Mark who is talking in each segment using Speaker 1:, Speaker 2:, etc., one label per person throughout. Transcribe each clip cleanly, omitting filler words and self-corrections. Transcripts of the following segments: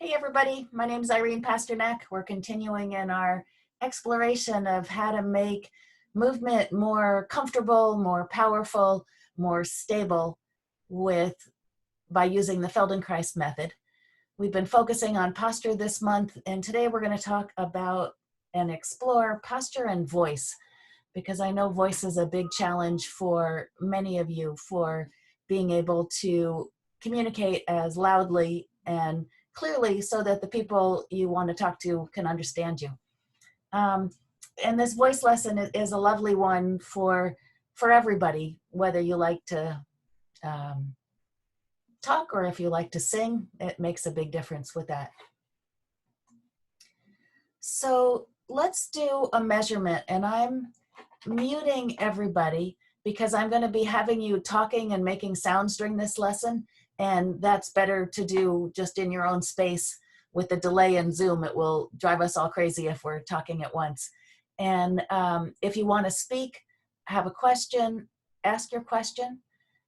Speaker 1: Hey everybody, my name is Irene Pasternack. We're continuing in our exploration of how to make movement more comfortable, more powerful, more stable by using the Feldenkrais method. We've been focusing on posture this month, and today we're going to talk about and explore posture and voice, because I know voice is a big challenge for many of you for being able to communicate as loudly and clearly so that the people you want to talk to can understand you. And this voice lesson is a lovely one for everybody, whether you like to talk or if you like to sing. It makes a big difference with that. So let's do a measurement, and I'm muting everybody because I'm going to be having you talking and making sounds during this lesson, and that's better to do just in your own space. With the delay in Zoom, it will drive us all crazy if we're talking at once. And if you want to speak, have a question, ask your question.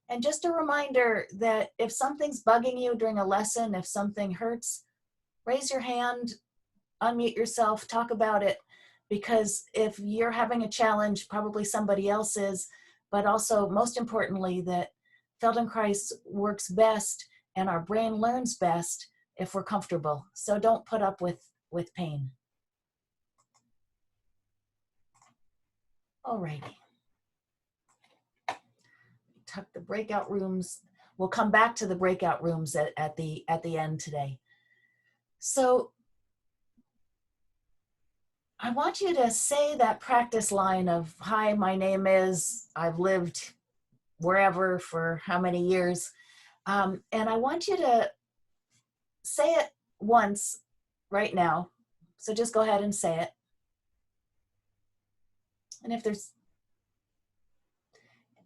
Speaker 1: And just a reminder that if something's bugging you during a lesson, if something hurts, raise your hand, unmute yourself, talk about it. Because if you're having a challenge, probably somebody else is, but also most importantly that Feldenkrais works best and our brain learns best if we're comfortable. So don't put up with pain. Alrighty. Tuck the breakout rooms. We'll come back to the breakout rooms at the end today. So I want you to say that practice line of, hi, my name is, I've lived wherever for how many years. And I want you to say it once right now. So just go ahead and say it.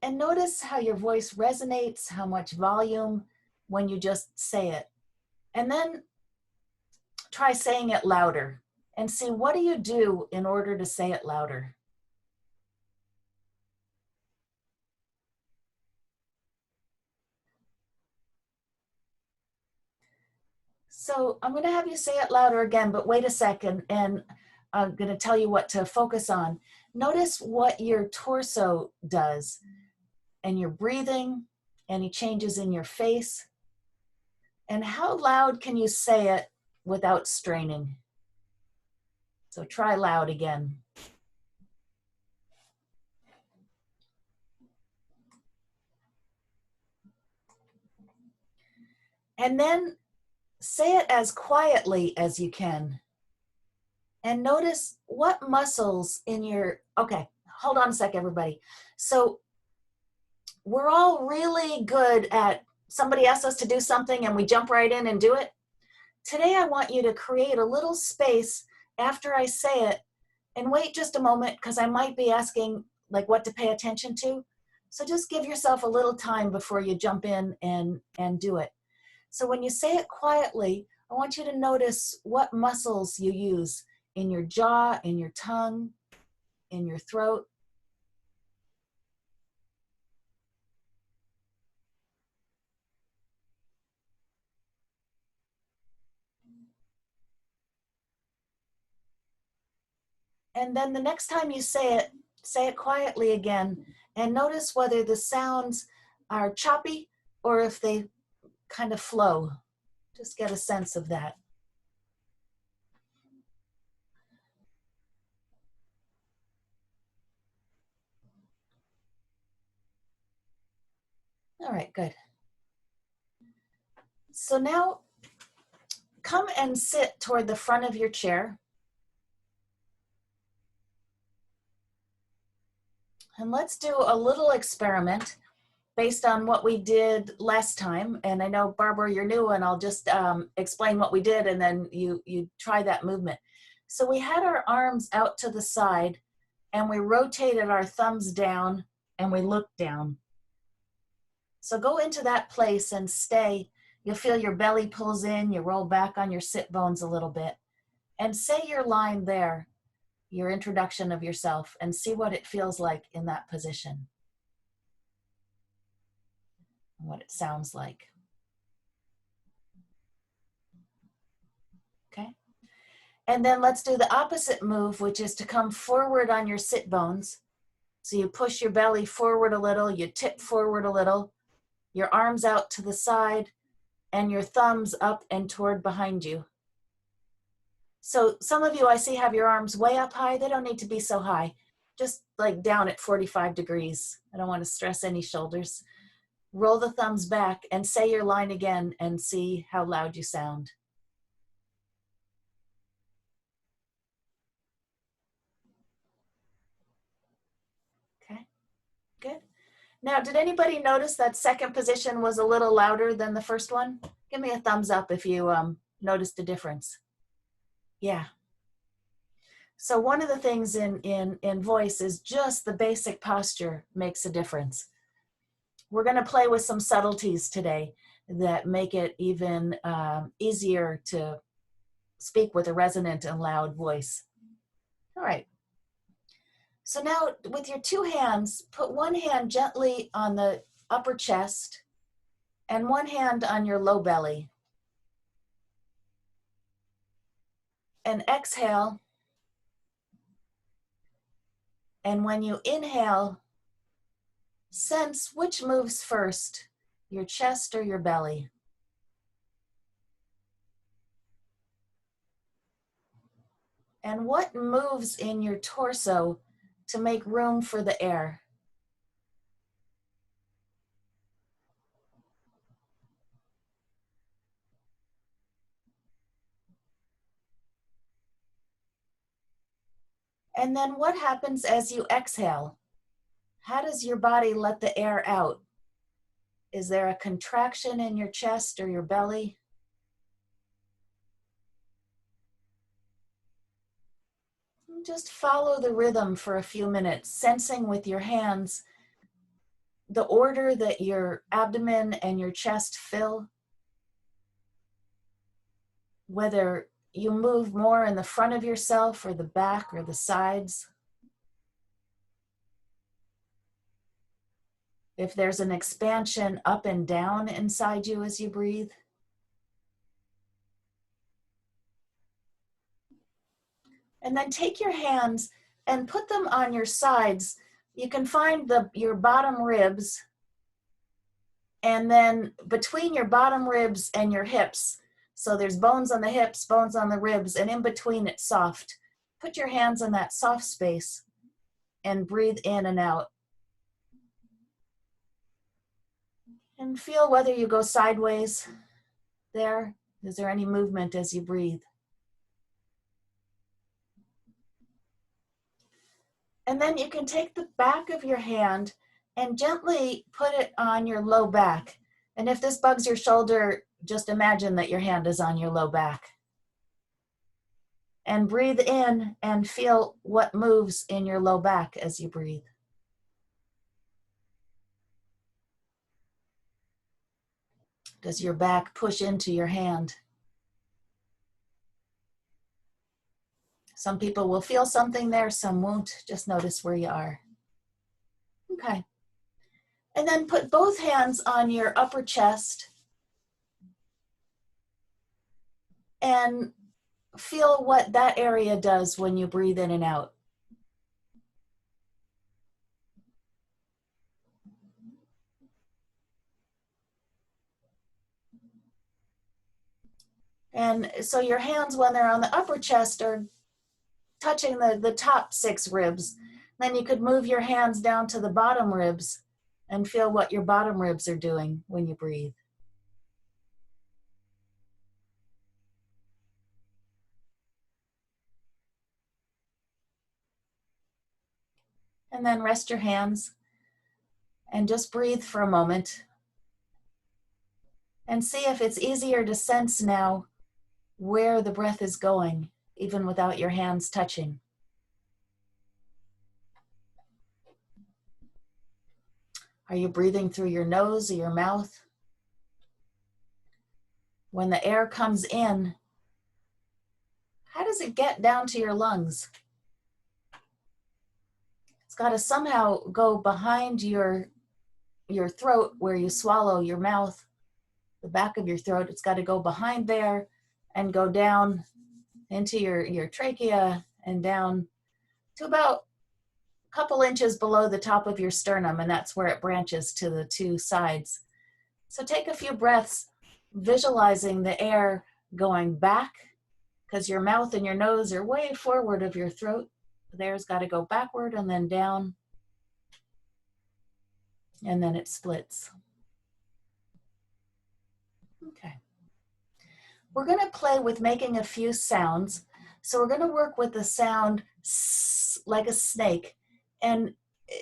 Speaker 1: And notice how your voice resonates, how much volume when you just say it. And then try saying it louder and see, what do you do in order to say it louder? So I'm going to have you say it louder again, but wait a second, and I'm going to tell you what to focus on. Notice what your torso does and your breathing, any changes in your face, and how loud can you say it without straining? So try loud again. And then say it as quietly as you can. And notice what muscles in your, okay, hold on a sec, everybody. So we're all really good at, somebody asks us to do something and we jump right in and do it. Today, I want you to create a little space after I say it and wait just a moment, because I might be asking like what to pay attention to. So just give yourself a little time before you jump in and do it. So when you say it quietly, I want you to notice what muscles you use in your jaw, in your tongue, in your throat. And then the next time you say it quietly again, and notice whether the sounds are choppy or if they kind of flow. Just get a sense of that. All right, good. So now come and sit toward the front of your chair. And let's do a little experiment based on what we did last time. And I know, Barbara, you're new, and I'll just explain what we did, and then you try that movement. So we had our arms out to the side, and we rotated our thumbs down, and we looked down. So go into that place and stay. You'll feel your belly pulls in, you roll back on your sit bones a little bit, and say your line there, your introduction of yourself, and see what it feels like in that position, what it sounds like. And then let's do the opposite move, which is to come forward on your sit bones. So you push your belly forward a little, you tip forward a little, your arms out to the side, and your thumbs up and toward behind you. So some of you I see have your arms way up high. They don't need to be so high. Just like down at 45 degrees. I don't want to stress any shoulders. Roll the thumbs back and say your line again and see how loud you sound. Okay, good. Now, did anybody notice that second position was a little louder than the first one? Give me a thumbs up if you noticed a difference. Yeah. So one of the things in voice is just the basic posture makes a difference. We're going to play with some subtleties today that make it even easier to speak with a resonant and loud voice. All right. So now with your two hands, put one hand gently on the upper chest and one hand on your low belly. And exhale. And when you inhale, sense which moves first, your chest or your belly. And what moves in your torso to make room for the air? And then what happens as you exhale? How does your body let the air out? Is there a contraction in your chest or your belly? Just follow the rhythm for a few minutes, sensing with your hands the order that your abdomen and your chest fill. Whether you move more in the front of yourself or the back or the sides. If there's an expansion up and down inside you as you breathe. And then take your hands and put them on your sides. You can find your bottom ribs, and then between your bottom ribs and your hips. So there's bones on the hips, bones on the ribs, and in between it's soft. Put your hands in that soft space and breathe in and out. And feel whether you go sideways there. Is there any movement as you breathe? And then you can take the back of your hand and gently put it on your low back. And if this bugs your shoulder, just imagine that your hand is on your low back. And breathe in and feel what moves in your low back as you breathe. Does your back push into your hand? Some people will feel something there, some won't. Just notice where you are. Okay. And then put both hands on your upper chest and feel what that area does when you breathe in and out. And so your hands, when they're on the upper chest, are touching the top 6 ribs. Then you could move your hands down to the bottom ribs and feel what your bottom ribs are doing when you breathe. And then rest your hands and just breathe for a moment. And see if it's easier to sense now where the breath is going, even without your hands touching. Are you breathing through your nose or your mouth? When the air comes in, how does it get down to your lungs? It's got to somehow go behind your throat where you swallow, your mouth, the back of your throat. It's got to go behind there and go down into your trachea and down to about a couple inches below the top of your sternum, and that's where it branches to the two sides. So take a few breaths, visualizing the air going back, because your mouth and your nose are way forward of your throat. The air's got to go backward and then down, and then it splits. Okay. We're going to play with making a few sounds. So we're going to work with the sound s, like a snake. And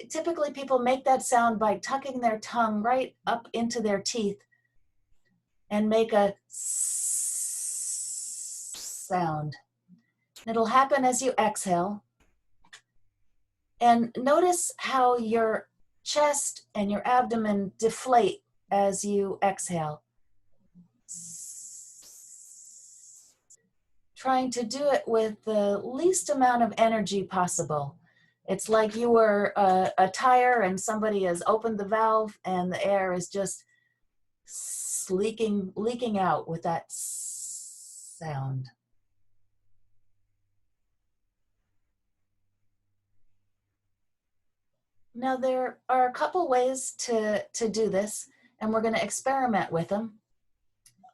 Speaker 1: typically people make that sound by tucking their tongue right up into their teeth and make a s sound. It'll happen as you exhale. And notice how your chest and your abdomen deflate as you exhale. Trying to do it with the least amount of energy possible. It's like you were a tire and somebody has opened the valve and the air is just leaking out with that sound. Now there are a couple ways to do this, and we're going to experiment with them.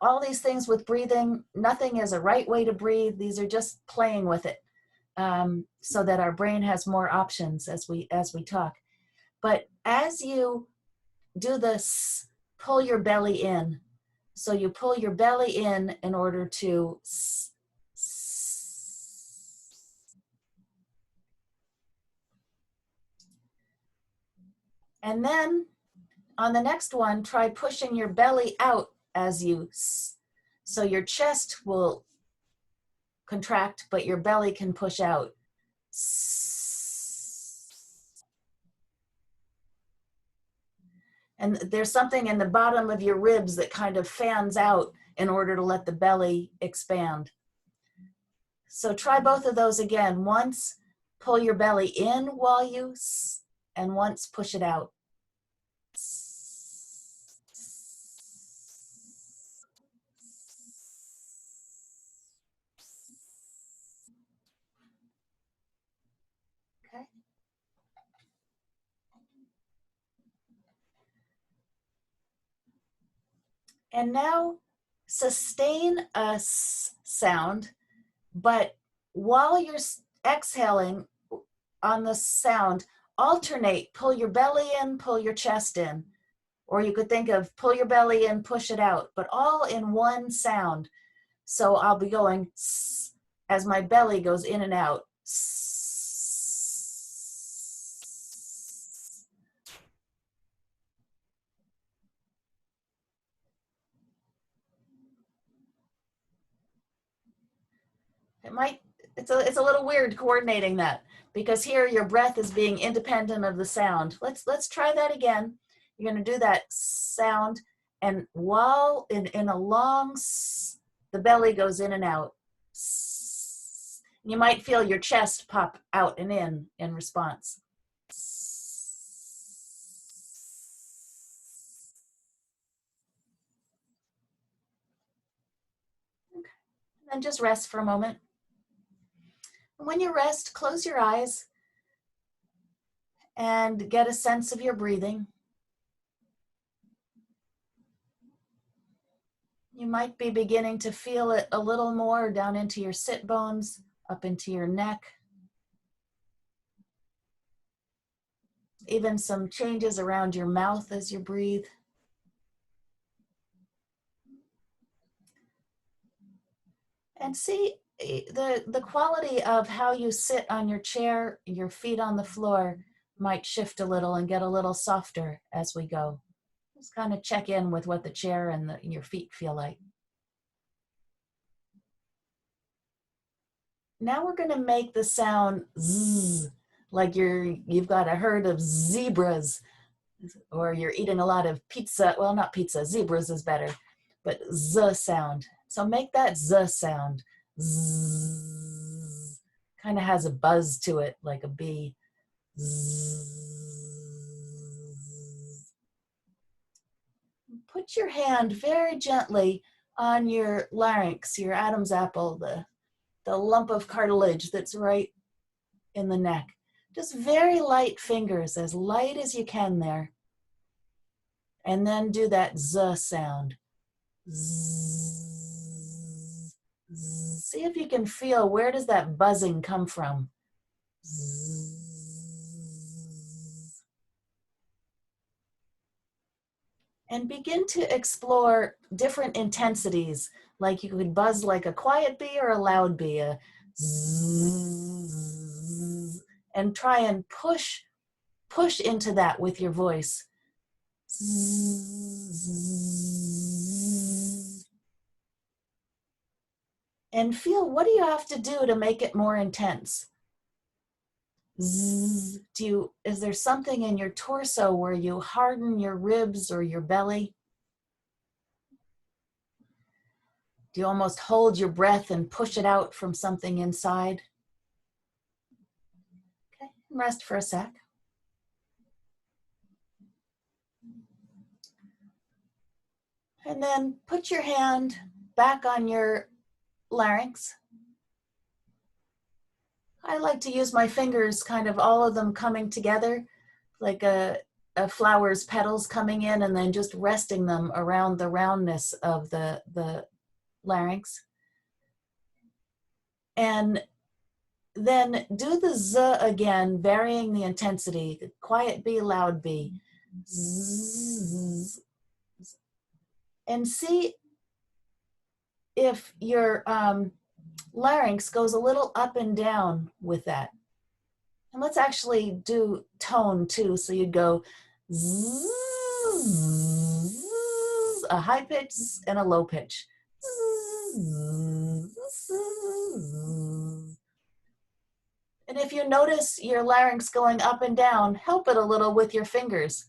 Speaker 1: All these things with breathing, nothing is a right way to breathe. These are just playing with it so that our brain has more options as we talk. But as you do this, pull your belly in. So you pull your belly in order to and then on the next one, try pushing your belly out as you, so your chest will contract, but your belly can push out. And there's something in the bottom of your ribs that kind of fans out in order to let the belly expand. So try both of those again. Once, pull your belly in while you, and once push it out. Okay. And now sustain a sound, but while you're exhaling on the sound, alternate, pull your belly in, pull your chest in. Or you could think of pull your belly in, push it out, but all in one sound. So I'll be going as my belly goes in and out. It's a little weird coordinating that, because here your breath is being independent of the sound. Let's try that again. You're going to do that sound, and while in a long the belly goes in and out. You might feel your chest pop out and in response. Okay. And then just rest for a moment. When you rest, close your eyes and get a sense of your breathing. You might be beginning to feel it a little more down into your sit bones, up into your neck. Even some changes around your mouth as you breathe. And see the quality of how you sit on your chair, your feet on the floor might shift a little and get a little softer as we go. Just kind of check in with what the chair and your feet feel like. Now we're going to make the sound zzz, like you've got a herd of zebras, or you're eating a lot of pizza. Well, not pizza, zebras is better, but z sound. So make that z sound. Zzz. Kind of has a buzz to it, like a bee. Zzz. Put your hand very gently on your larynx, your Adam's apple, the the lump of cartilage that's right in the neck. Just very light fingers, as light as you can there. And then do that Z sound. Zzz, zzz. See if you can feel, where does that buzzing come from? Zzz. And begin to explore different intensities, like you could buzz like a quiet bee or a loud bee, a zzz, and try and push into that with your voice. Zzz. And feel, what do you have to do to make it more intense? Zzz. Is there something in your torso where you harden your ribs or your belly? Do you almost hold your breath and push it out from something inside? Okay, rest for a sec. And then put your hand back on your larynx. I like to use my fingers, kind of all of them coming together, like a flower's petals coming in, and then just resting them around the roundness of the larynx. And then do the Z again, varying the intensity, quiet B, loud B. Zzz. And see if your larynx goes a little up and down with that. And let's actually do tone too. So you'd go zzz, a high pitch and a low pitch. And if you notice your larynx going up and down, help it a little with your fingers.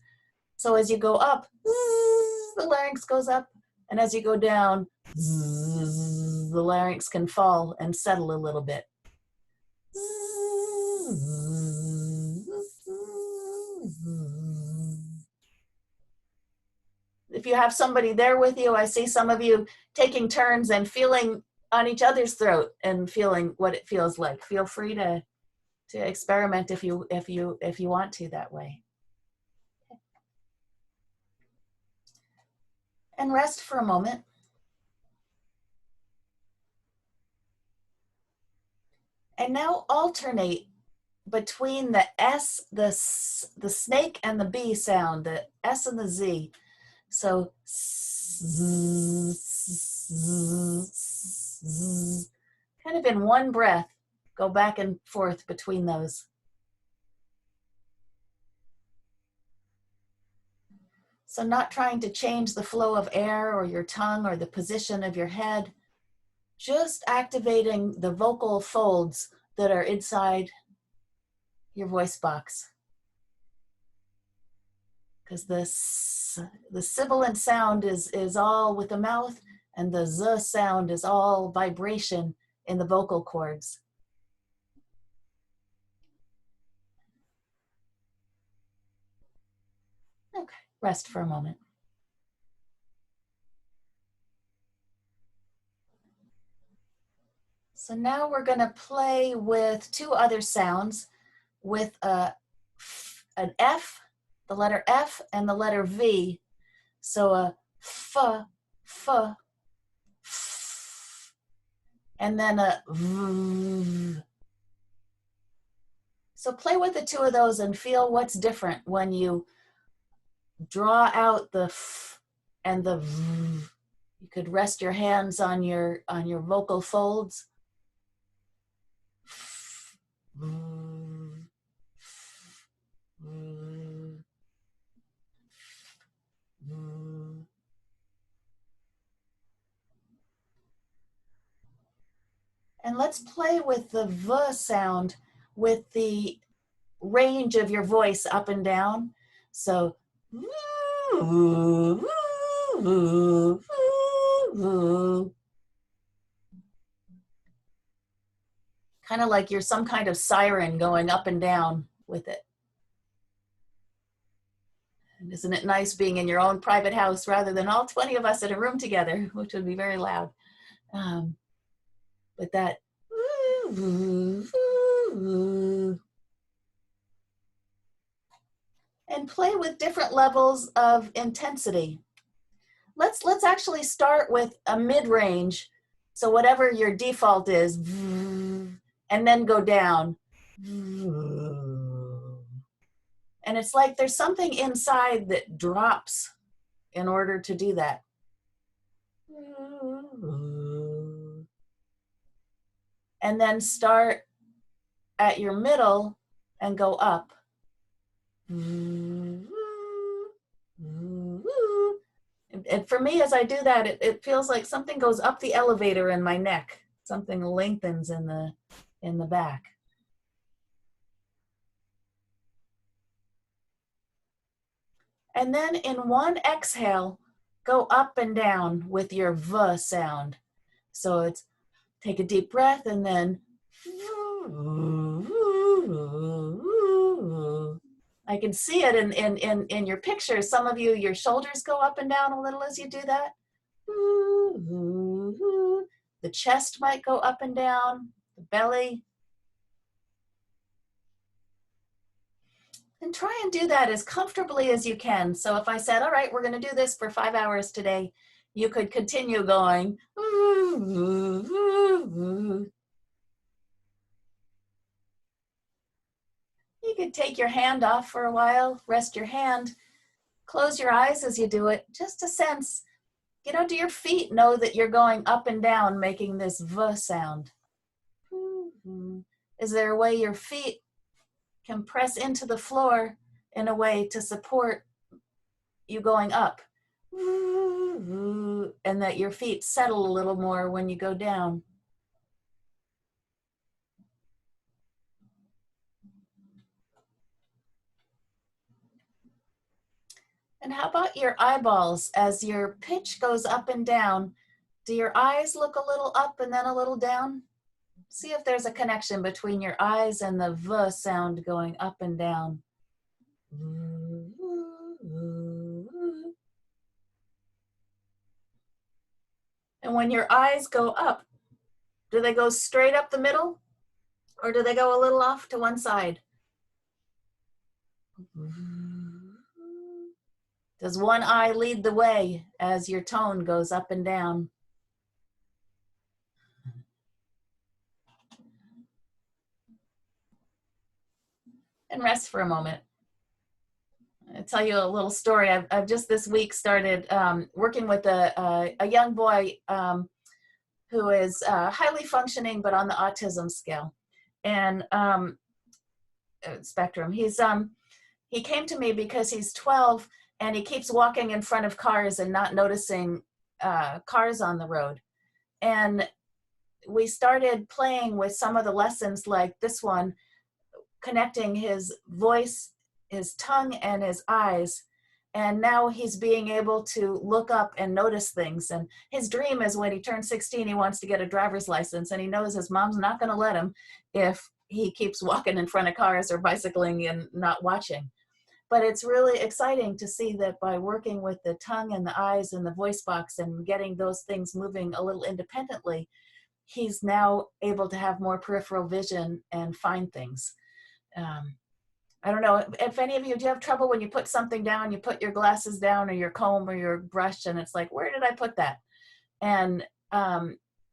Speaker 1: So as you go up, the larynx goes up, and as you go down, the larynx can fall and settle a little bit. If you have somebody there with you, I see some of you taking turns and feeling on each other's throat and feeling what it feels like. Feel free to experiment if you want to that way. And rest for a moment. And now alternate between the S, the snake and the B sound, the S and the Z. So kind of in one breath, go back and forth between those. So not trying to change the flow of air or your tongue or the position of your head, just activating the vocal folds that are inside your voice box. Because the sibilant sound is all with the mouth, and the Z sound is all vibration in the vocal cords. Okay, rest for a moment. So now we're going to play with two other sounds with an F, the letter F, and the letter V. So a F, F, F, and then a V. So play with the two of those and feel what's different when you draw out the F and the V. You could rest your hands on your vocal folds. And let's play with the V sound with the range of your voice up and down. So kind of like you're some kind of siren going up and down with it. And isn't it nice being in your own private house rather than all 20 of us in a room together, which would be very loud. But that And play with different levels of intensity. Let's actually start with a mid-range. So whatever your default is, and then go down. And it's like there's something inside that drops in order to do that. And then start at your middle and go up. And for me, as I do that, it feels like something goes up the elevator in my neck. Something lengthens in the back. And then in one exhale, go up and down with your V sound. So it's take a deep breath and then I can see it in your pictures. Some of you, your shoulders go up and down a little as you do that. The chest might go up and down, the belly. And try and do that as comfortably as you can. So if I said, all right, we're going to do this for 5 hours today, you could continue going. You could take your hand off for a while, rest your hand, close your eyes as you do it, just a sense. Get under your feet, know that you're going up and down, making this V sound. Is there a way your feet can press into the floor in a way to support you going up? And that your feet settle a little more when you go down. And how about your eyeballs? As your pitch goes up and down, do your eyes look a little up and then a little down? See if there's a connection between your eyes and the V sound going up and down. And when your eyes go up, do they go straight up the middle? Or do they go a little off to one side? Does one eye lead the way as your tone goes up and down? And rest for a moment. I'll tell you a little story. I've just this week started working with a young boy who is highly functioning, but on the autism scale and spectrum. He came to me because he's 12 and he keeps walking in front of cars and not noticing cars on the road. And we started playing with some of the lessons like this one, connecting his voice, his tongue, and his eyes. And now he's being able to look up and notice things. And his dream is when he turns 16, he wants to get a driver's license. And he knows his mom's not going to let him if he keeps walking in front of cars or bicycling and not watching. But it's really exciting to see that by working with the tongue and the eyes and the voice box and getting those things moving a little independently, he's now able to have more peripheral vision and find things. I don't know if any of you, do you have trouble when you put something down, you put your glasses down or your comb or your brush and it's like, where did I put that? And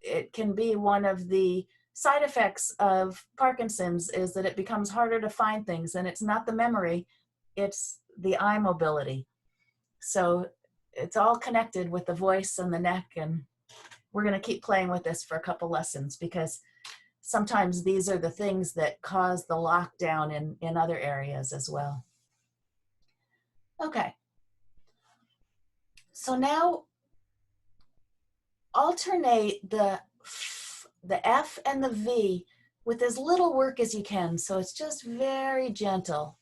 Speaker 1: it can be one of the side effects of Parkinson's is that it becomes harder to find things, and it's not the memory, it's the eye mobility. So it's all connected with the voice and the neck, and we're going to keep playing with this for a couple lessons because sometimes these are the things that cause the lockdown in other areas as well. Okay. So now alternate the F and the V with as little work as you can. So it's just very gentle.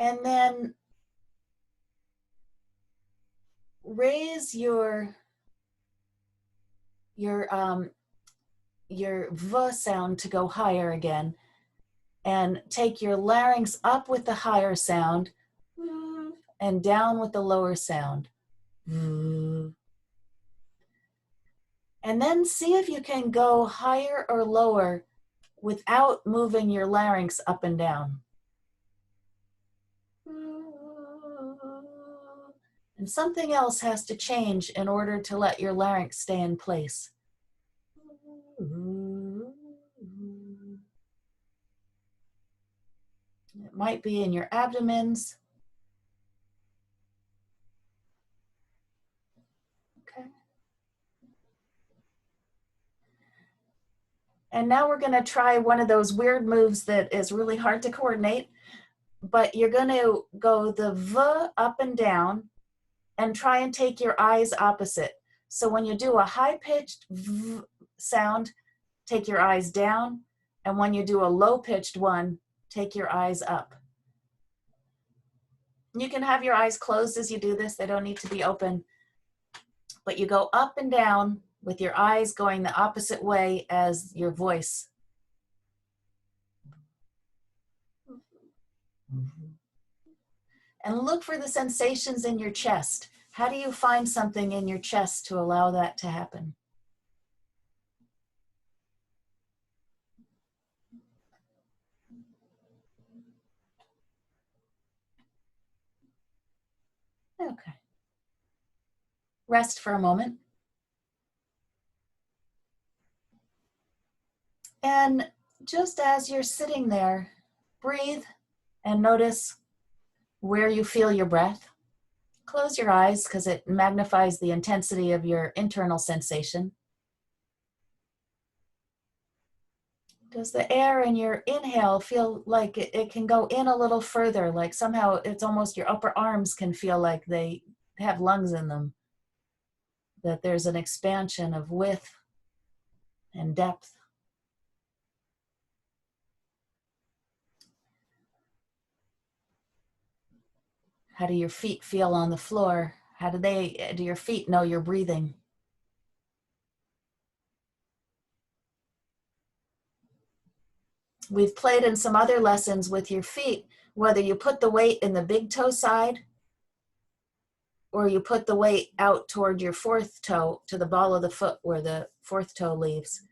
Speaker 1: And then raise your V sound to go higher again, and take your larynx up with the higher sound, and down with the lower sound. And then see if you can go higher or lower without moving your larynx up and down. And something else has to change in order to let your larynx stay in place. It might be in your abdomens. Okay. And now we're going to try one of those weird moves that is really hard to coordinate, but you're going to go the V up and down and try and take your eyes opposite. So when you do a high-pitched V sound, take your eyes down, and when you do a low-pitched one, take your eyes up. You can have your eyes closed as you do this. They don't need to be open. But you go up and down with your eyes going the opposite way as your voice. And look for the sensations in your chest. How do you find something in your chest to allow that to happen? Okay. Rest for a moment. And just as you're sitting there, breathe and notice where you feel your breath. Close your eyes because it magnifies the intensity of your internal sensation. Does the air in your inhale feel like it can go in a little further, like somehow it's almost your upper arms can feel like they have lungs in them, that there's an expansion of width and depth? How do your feet feel on the floor? How do your feet know you're breathing? We've played in some other lessons with your feet, whether you put the weight in the big toe side or you put the weight out toward your fourth toe to the ball of the foot where the fourth toe leaves.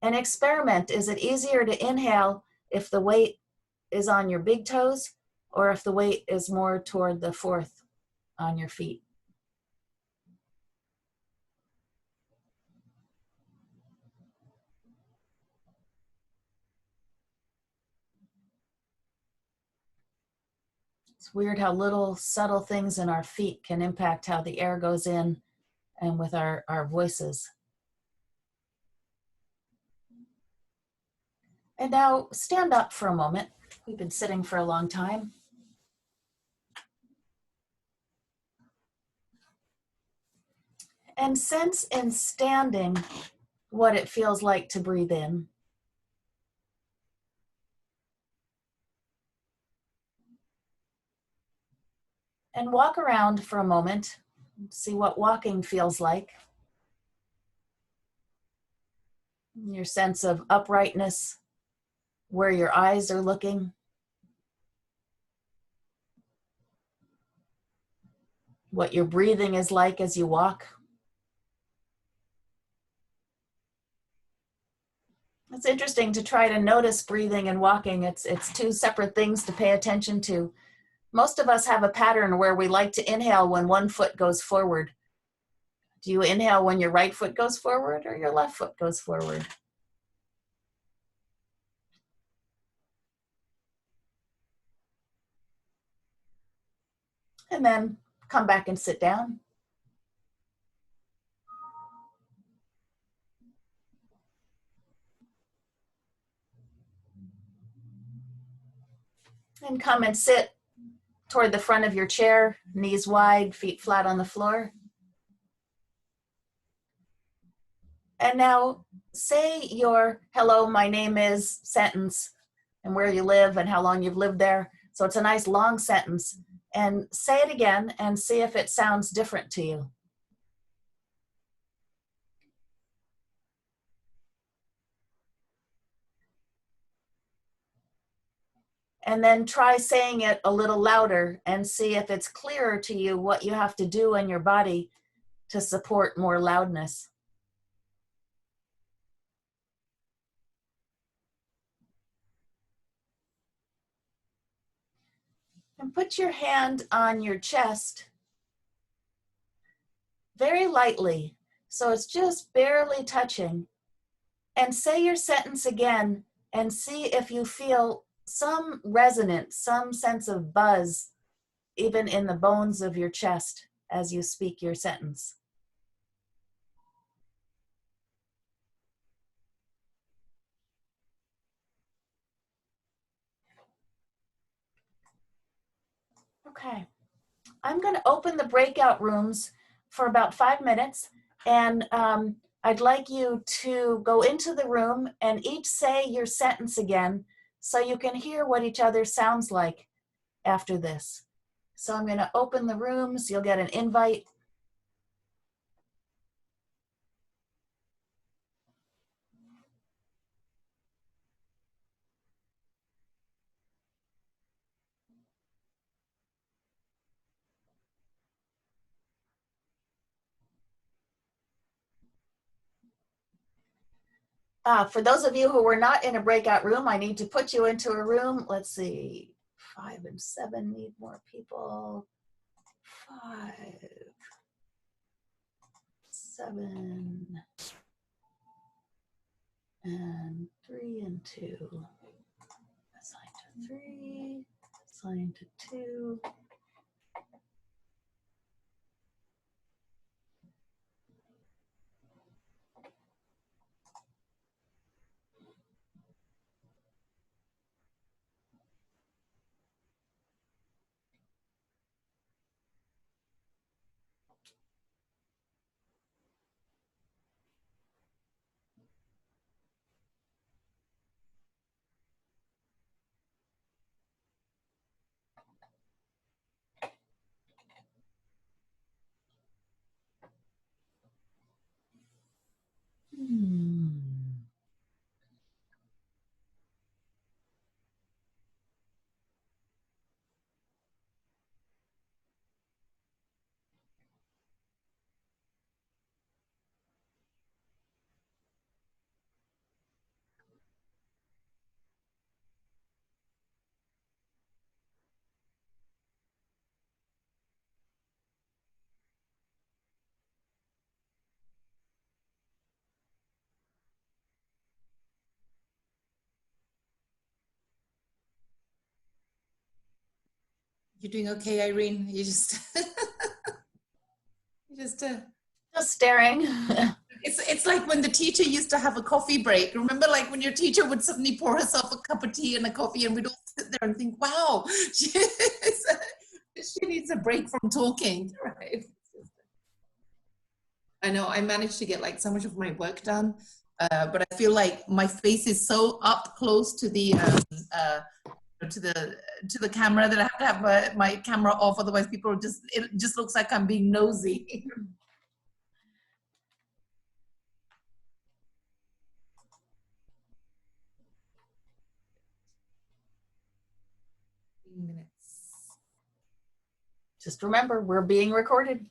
Speaker 1: And experiment, is it easier to inhale if the weight is on your big toes or if the weight is more toward the fourth on your feet? It's weird how little subtle things in our feet can impact how the air goes in and with our voices. And now stand up for a moment. We've been sitting for a long time. And sense in standing what it feels like to breathe in. And walk around for a moment. See what walking feels like. Your sense of uprightness, where your eyes are looking. What your breathing is like as you walk. It's interesting to try to notice breathing and walking. It's two separate things to pay attention to. Most of us have a pattern where we like to inhale when one foot goes forward. Do you inhale when your right foot goes forward or your left foot goes forward? And then come back and sit down. And come and sit toward the front of your chair, knees wide, feet flat on the floor. And now say your hello, my name is sentence and where you live and how long you've lived there. So it's a nice long sentence. And say it again and see if it sounds different to you. and then try saying it a little louder and see if it's clearer to you what you have to do in your body to support more loudness. And put your hand on your chest very lightly, so it's just barely touching. And say your sentence again and see if you feel some resonance, some sense of buzz, even in the bones of your chest as you speak your sentence. Okay, I'm going to open the breakout rooms for about 5 minutes, and I'd like you to go into the room and each say your sentence again so you can hear what each other sounds like after this. So I'm going to open the rooms. You'll get an invite. For those of you who were not in a breakout room, I need to put you into a room. Let's see, 5 and 7 need more people. 5, 7, and 3 and 2. Assign to 3, assign to 2.
Speaker 2: You're doing okay, Irene. You just, you just.
Speaker 1: Just staring.
Speaker 2: It's like when the teacher used to have a coffee break. Remember, like when your teacher would suddenly pour herself a cup of tea and a coffee, and we'd all sit there and think, "Wow, she needs a break from talking." Right? I know. I managed to get like so much of my work done, but I feel like my face is so up close to the to the to the camera that I have to have my camera off. Otherwise, people just it just looks like I'm being nosy. Minutes.
Speaker 1: Just remember, we're being recorded.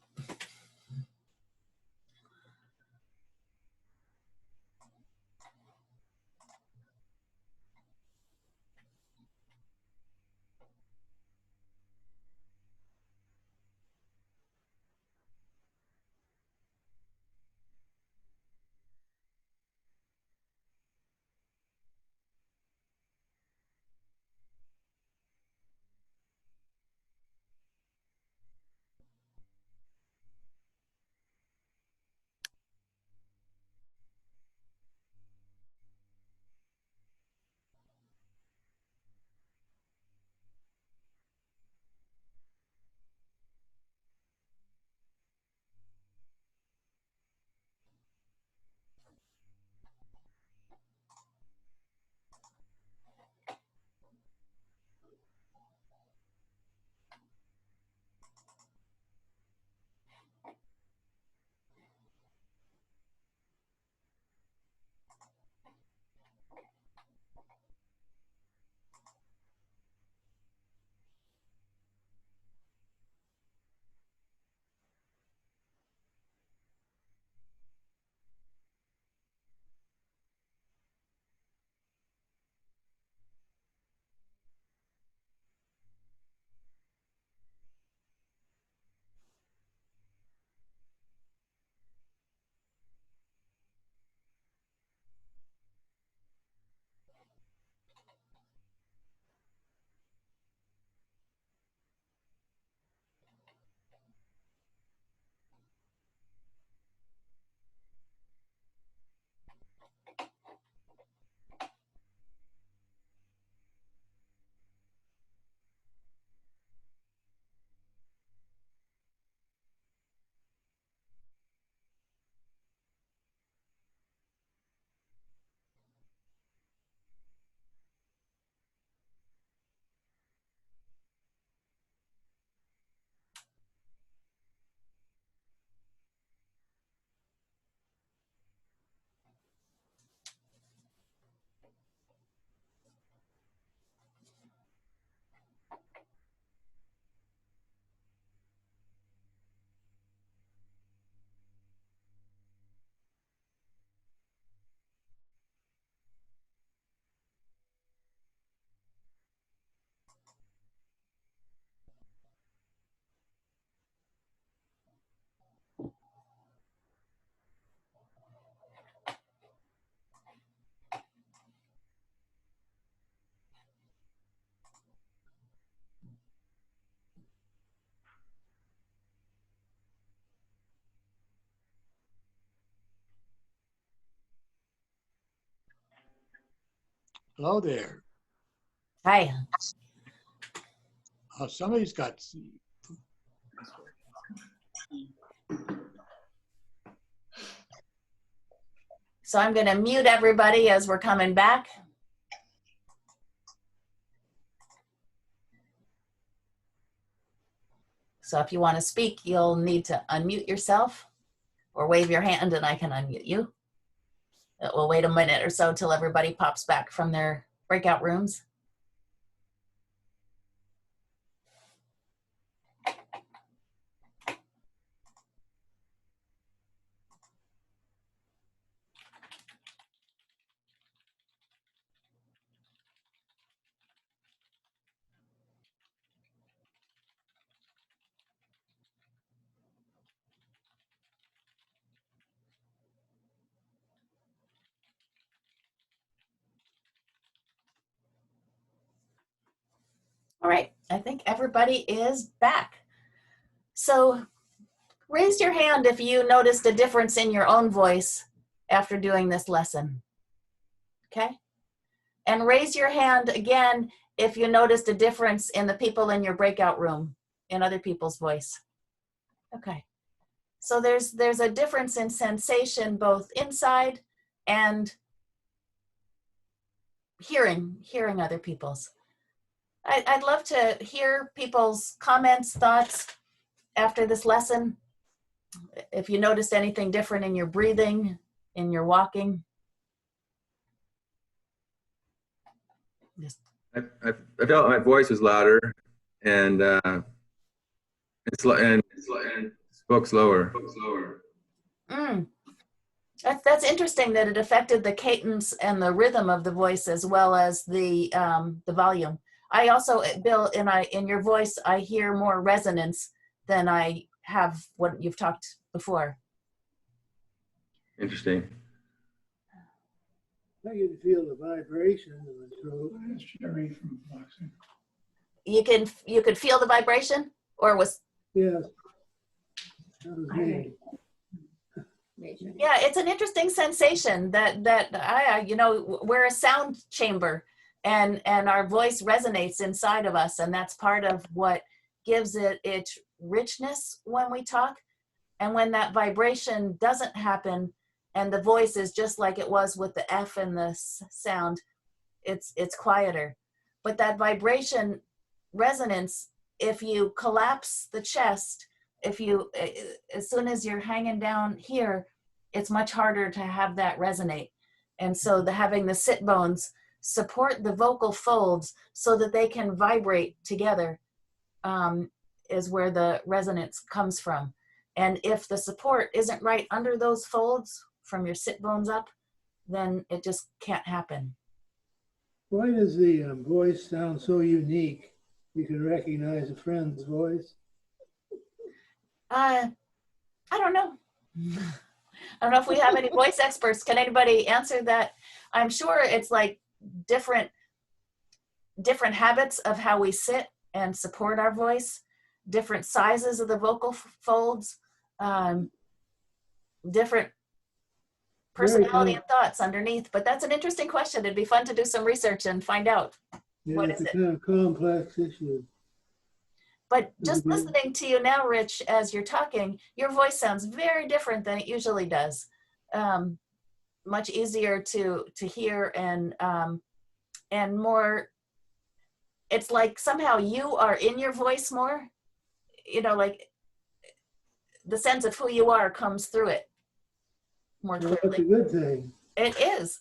Speaker 3: Hello there.
Speaker 1: Hi.
Speaker 3: Somebody's got.
Speaker 1: So I'm going to mute everybody as we're coming back. So if you want to speak, you'll need to unmute yourself or wave your hand and I can unmute you. We'll wait a minute or so till everybody pops back from their breakout rooms. All right, I think everybody is back. So raise your hand if you noticed a difference in your own voice after doing this lesson. Okay? And raise your hand again if you noticed a difference in the people in your breakout room, in other people's voice. Okay. So there's a difference in sensation both inside and hearing other people's. I'd love to hear people's comments, thoughts after this lesson. If you noticed anything different in your breathing, in your walking.
Speaker 4: I felt my voice was louder and spoke slower.
Speaker 1: That's interesting that it affected the cadence and the rhythm of the voice as well as the volume. I also, Bill, in your voice, I hear more resonance than I have what you've talked before.
Speaker 4: Interesting.
Speaker 5: I can feel the vibration in the throat.
Speaker 3: That's Sherry from boxing.
Speaker 1: You could feel the vibration, or was?
Speaker 5: Yes. That was me.
Speaker 1: Yeah, it's an interesting sensation that I we're a sound chamber, and our voice resonates inside of us, and that's part of what gives it its richness when we talk. And when that vibration doesn't happen, and the voice is just like it was with the F and the sound, it's quieter. But that vibration resonance, if you collapse the chest, as soon as you're hanging down here, it's much harder to have that resonate. And so having the sit bones support the vocal folds so that they can vibrate together is where the resonance comes from. And if the support isn't right under those folds from your sit bones up, then it just can't happen.
Speaker 5: Why does the voice sound so unique? You can recognize a friend's voice.
Speaker 1: I don't know. I don't know if we have any voice experts. Can anybody answer that? I'm sure it's like different habits of how we sit and support our voice, different sizes of the vocal folds, different personality and thoughts underneath. But that's an interesting question. It'd be fun to do some research and find out.
Speaker 5: Yeah,
Speaker 1: what
Speaker 5: it's
Speaker 1: is
Speaker 5: a
Speaker 1: it?
Speaker 5: kind of complex issue.
Speaker 1: But just listening to you now, Rich, as you're talking, your voice sounds very different than it usually does. Much easier to hear and more, it's like somehow you are in your voice more, like the sense of who you are comes through it more clearly.
Speaker 5: That's a good thing.
Speaker 1: It is.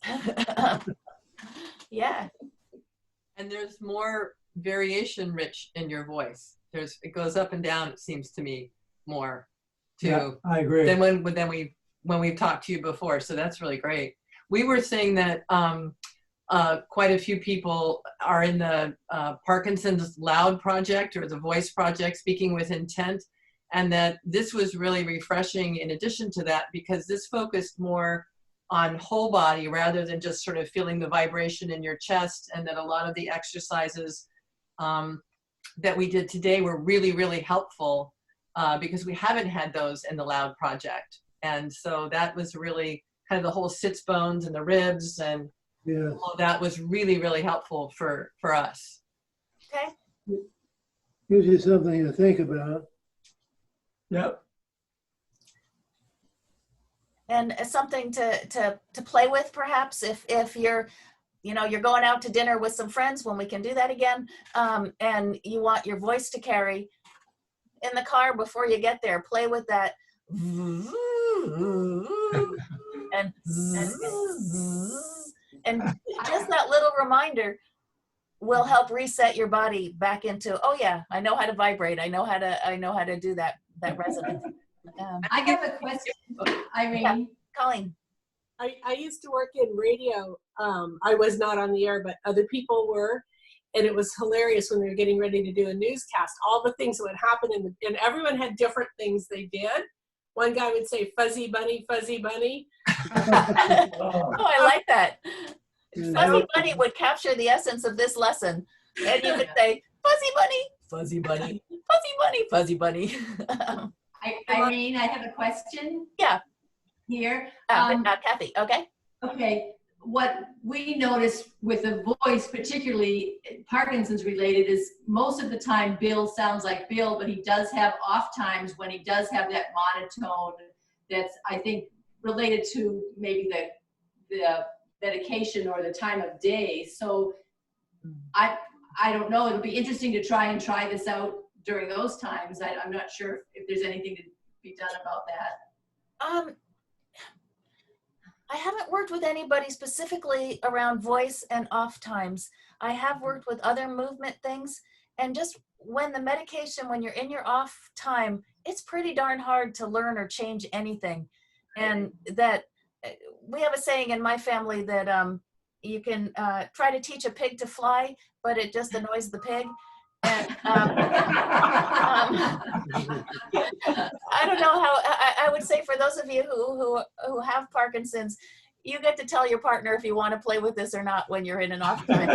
Speaker 1: Yeah.
Speaker 6: And there's more variation, Rich, in your voice. It goes up and down, it seems to me, more too.
Speaker 5: Yeah, I agree.
Speaker 6: Than when we've talked to you before. So that's really great. We were saying that quite a few people are in the Parkinson's Loud project or the Voice Project, Speaking with Intent, and that this was really refreshing in addition to that, because this focused more on whole body rather than just sort of feeling the vibration in your chest, and that a lot of the exercises that we did today were really, really helpful because we haven't had those in the Loud project. And so that was really kind of the whole sits bones and the ribs and
Speaker 5: Yes.
Speaker 6: So that was really, really helpful for us.
Speaker 1: Okay.
Speaker 5: Gives you something to think about.
Speaker 3: Yep.
Speaker 1: And something to play with, perhaps, if you're, you're going out to dinner with some friends, when we can do that again, and you want your voice to carry in the car before you get there, play with that. And just that little reminder will help reset your body back into, oh yeah, I know how to vibrate. I know how to do that resonance.
Speaker 7: I have a question, Irene.
Speaker 1: Yeah. Colleen.
Speaker 8: I used to work in radio. I was not on the air, but other people were. And it was hilarious when they were getting ready to do a newscast. All the things that would happen, and everyone had different things they did. One guy would say, fuzzy bunny, fuzzy bunny.
Speaker 1: Oh, I like that. Fuzzy bunny would capture the essence of this lesson. And you could say, fuzzy bunny, fuzzy bunny, fuzzy bunny, fuzzy bunny.
Speaker 7: Irene, I have a question.
Speaker 1: Yeah.
Speaker 7: Here.
Speaker 1: Kathy, okay.
Speaker 7: Okay. What we notice with the voice, particularly Parkinson's related, is most of the time Bill sounds like Bill, but he does have off times when he does have that monotone that's, I think, related to maybe the medication or the time of day. So I don't know. It'll be interesting to try this out during those times. I'm not sure if there's anything to be done about that.
Speaker 1: I haven't worked with anybody specifically around voice and off times. I have worked with other movement things, and just when the medication, when you're in your off time, it's pretty darn hard to learn or change anything. And that we have a saying in my family that you can try to teach a pig to fly, but it just annoys the pig. And I don't know how, I would say for those of you who have Parkinson's, you get to tell your partner if you want to play with this or not when you're in an off time.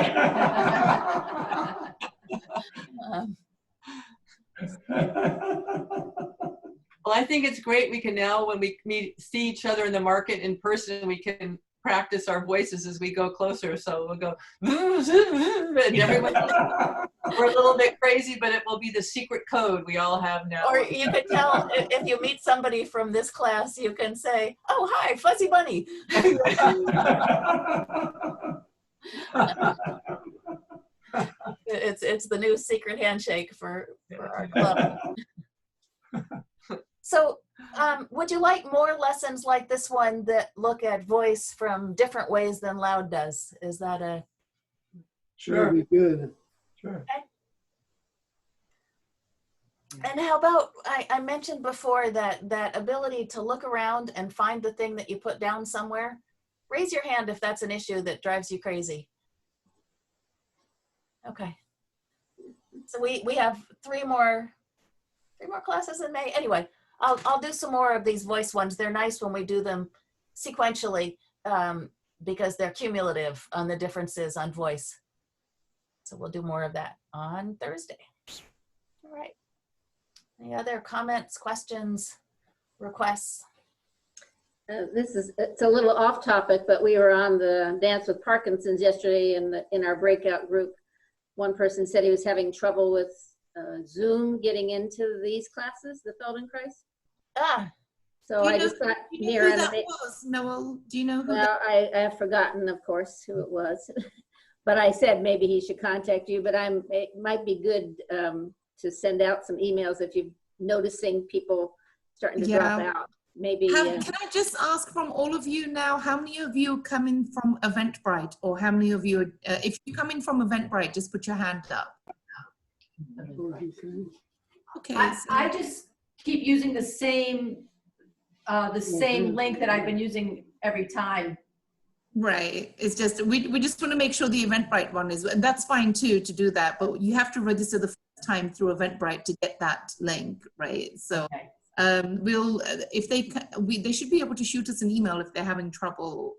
Speaker 6: Well, I think it's great. We can now, when we see each other in the market in person, we can practice our voices as we go closer. So we'll go, and everyone, we're a little bit crazy, but it will be the secret code we all have now.
Speaker 1: Or you could tell, if you meet somebody from this class, you can say, oh, hi, Fuzzy Bunny. It's the new secret handshake for our club. So would you like more lessons like this one that look at voice from different ways than Loud does? Is that a...
Speaker 3: Sure.
Speaker 5: That'd be good.
Speaker 3: Sure.
Speaker 1: Okay. And how about, I mentioned before that ability to look around and find the thing that you put down somewhere. Raise your hand if that's an issue that drives you crazy. Okay. So we have three more classes in May. Anyway, I'll do some more of these voice ones. They're nice when we do them sequentially because they're cumulative on the differences on voice. So we'll do more of that on Thursday. All right. Any other comments, questions, requests?
Speaker 9: It's a little off topic, but we were on the Dance with Parkinson's yesterday in our breakout group. One person said he was having trouble with Zoom getting into these classes, the Feldenkrais. So I just thought, Mira,
Speaker 2: Noel, do you know who?
Speaker 9: Well, I have forgotten, of course, who it was, but I said maybe he should contact you. But it might be good to send out some emails if you're noticing people starting to drop out. Maybe.
Speaker 2: Can I just ask from all of you now, how many of you are coming from Eventbrite, or how many of you, if you come in from Eventbrite, just put your hand up. Okay.
Speaker 7: I just keep using the same link that I've been using every time.
Speaker 2: Right. It's just, we just want to make sure the Eventbrite one is, and that's fine too, to do that, but you have to register the first time through Eventbrite to get that link, right? So
Speaker 7: Okay.
Speaker 2: if they should be able to shoot us an email if they're having trouble.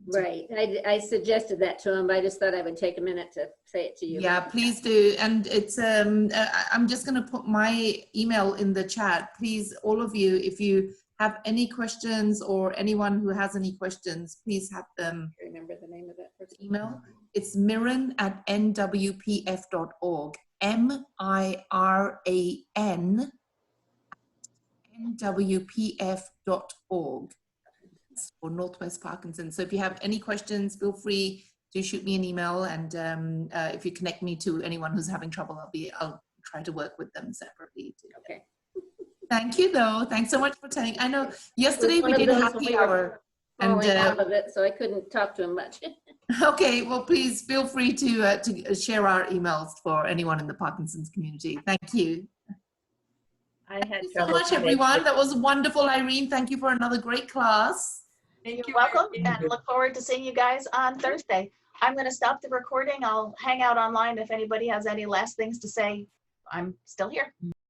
Speaker 9: Right. I suggested that to him, but I just thought I would take a minute to say it to you.
Speaker 2: Yeah, please do. And it's, I'm just going to put my email in the chat. Please, all of you, if you have any questions or anyone who has any questions, please have them.
Speaker 9: Remember the name of that person?
Speaker 2: email. It's miran@nwpf.org. MIRAN nwpf.org for Northwest Parkinson. So if you have any questions, feel free to shoot me an email, and if you connect me to anyone who's having trouble, I'll try to work with them separately too.
Speaker 9: Okay.
Speaker 2: Thank you, though. Thanks so much for telling. I know yesterday we
Speaker 9: one of
Speaker 2: did
Speaker 9: those
Speaker 2: happy
Speaker 9: we were
Speaker 2: hour, and
Speaker 9: Falling out of it, so I couldn't talk to him much.
Speaker 2: okay, well, please feel free to share our emails for anyone in the Parkinson's community. Thank you.
Speaker 10: I had
Speaker 2: Thank you so
Speaker 10: trouble
Speaker 2: much,
Speaker 10: today.
Speaker 2: everyone. That was wonderful, Irene. Thank you for another great class.
Speaker 6: Thank
Speaker 1: You're
Speaker 6: you.
Speaker 1: welcome,
Speaker 6: Irene.
Speaker 1: and look forward to seeing you guys on Thursday. I'm going to stop the recording. I'll hang out online if anybody has any last things to say. I'm still here.